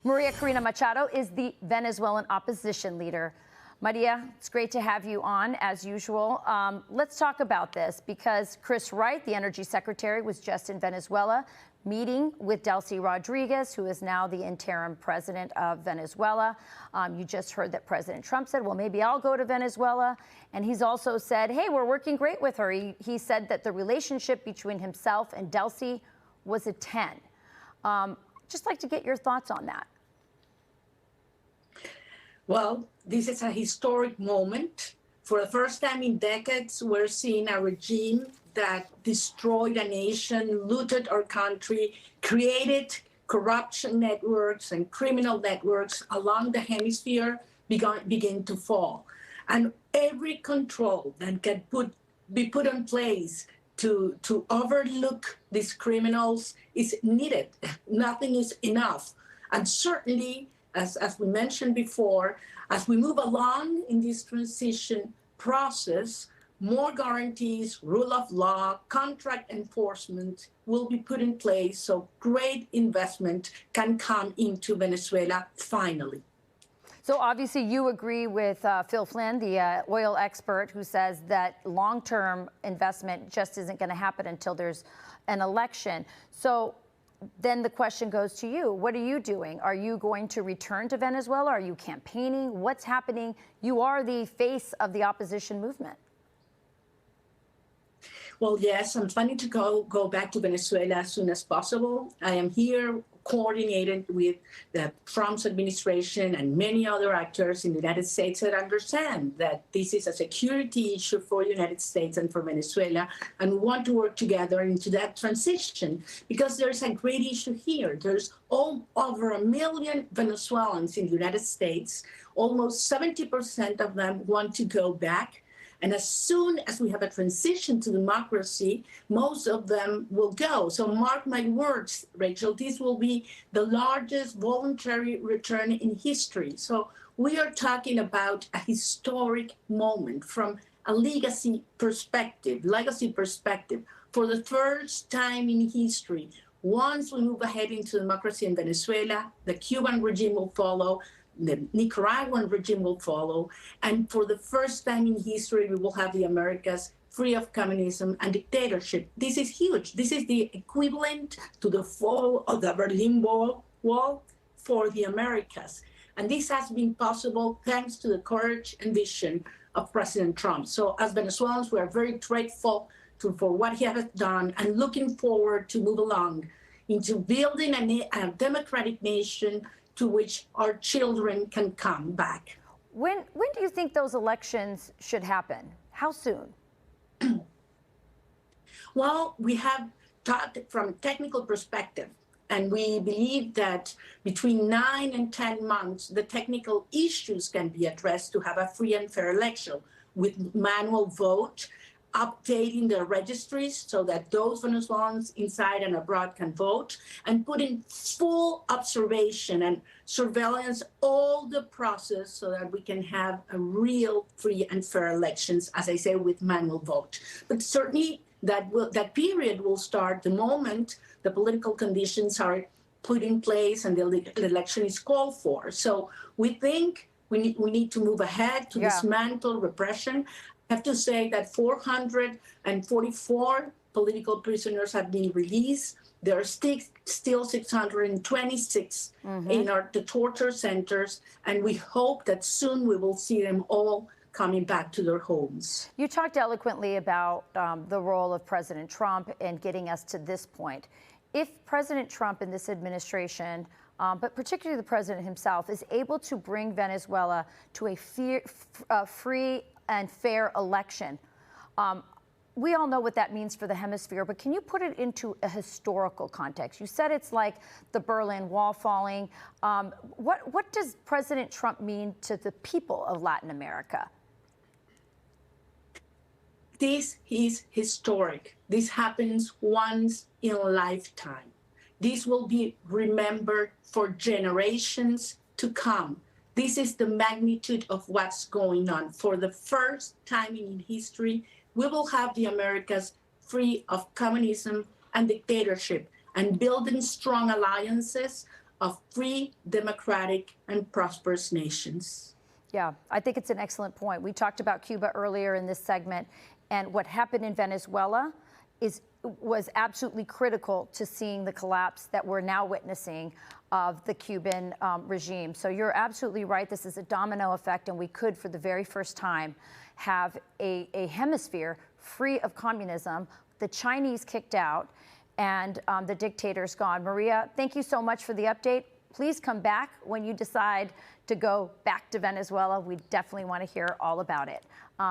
María Corina Machado is the Venezuelan opposition leader. Maria, it's great to have you on, as usual. Let's talk about this, because Chris Wright, the energy secretary, was just in Venezuela meeting with Delcy Rodriguez, who is now the interim president of Venezuela. You just heard that President Trump said, well, maybe I'll go to Venezuela. And he's also said, hey, we're working great with her. He said that the relationship between himself and Delcy was a 10. Just like to get your thoughts on that. Well, this is a historic moment. For the first time in decades, we're seeing a regime that destroyed a nation, looted our country, created corruption networks and criminal networks along the hemisphere begin to fall. And every control that can be put in place to overlook these criminals is needed. Nothing is enough. And certainly, as we mentioned before, as we move along in this transition process, more guarantees, rule of law, contract enforcement will be put in place so great investment can come into Venezuela finally. So obviously you agree with Phil Flynn, the oil expert, who says that long-term investment just isn't going to happen until there's an election. So then the question goes to you. What are you doing? Are you going to return to Venezuela? Are you campaigning? What's happening? You are the face of the opposition movement. Well, yes, I'm planning to go back to Venezuela as soon as possible. I am here coordinated with the Trump's administration and many other actors in the United States that understand that this is a security issue for the United States and for Venezuela, and we want to work together into that transition, because there's a great issue here. There's over 1 million Venezuelans in the United States. Almost 70% of them want to go back. And as soon as we have a transition to democracy, most of them will go. So mark my words, Rachel, this will be the largest voluntary return in history. So we are talking about a historic moment from a legacy perspective. For the first time in history, once we move ahead into democracy in Venezuela, the Cuban regime will follow, the Nicaraguan regime will follow, and for the first time in history, we will have the Americas free of communism and dictatorship. This is huge. This is the equivalent to the fall of the Berlin Wall for the Americas. And this has been possible thanks to the courage and vision of President Trump. So as Venezuelans, we are very grateful for what he has done and looking forward to move along into building a democratic nation to which our children can come back. When do you think those elections should happen? How soon? Well, we have talked from a technical perspective, and we believe that between 9 and 10 months, the technical issues can be addressed to have a free and fair election with manual vote, updating the registries so that those Venezuelans inside and abroad can vote, and putting full observation and surveillance all the process so that we can have a real free and fair elections, as I say, with manual vote. But certainly that period will start the moment the political conditions are put in place and the election is called for. So we think we need to move ahead to dismantle repression. I have to say that 444 political prisoners have been released. There are still 626 in the torture centers, and we hope that soon we will see them all coming back to their homes. You talked eloquently about the role of President Trump in getting us to this point. If President Trump and this administration, but particularly the president himself, is able to bring Venezuela to a free and fair election, we all know what that means for the hemisphere, but can you put it into a historical context? You said it's like the Berlin Wall falling. What does President Trump mean to the people of Latin America? This is historic. This happens once in a lifetime. This will be remembered for generations to come. This is the magnitude of what's going on. For the first time in history, we will have the Americas free of communism and dictatorship, and building strong alliances of free, democratic, and prosperous nations. Yeah, I think it's an excellent point. We talked about Cuba earlier in this segment, and what happened in Venezuela was absolutely critical to seeing the collapse that we're now witnessing of the Cuban regime. So you're absolutely right. This is a domino effect, and we could, for the very first time, have a hemisphere free of communism, the Chinese kicked out, and the dictator's gone. Maria, thank you so much for the update. Please come back when you decide to go back to Venezuela. We definitely want to hear all about it.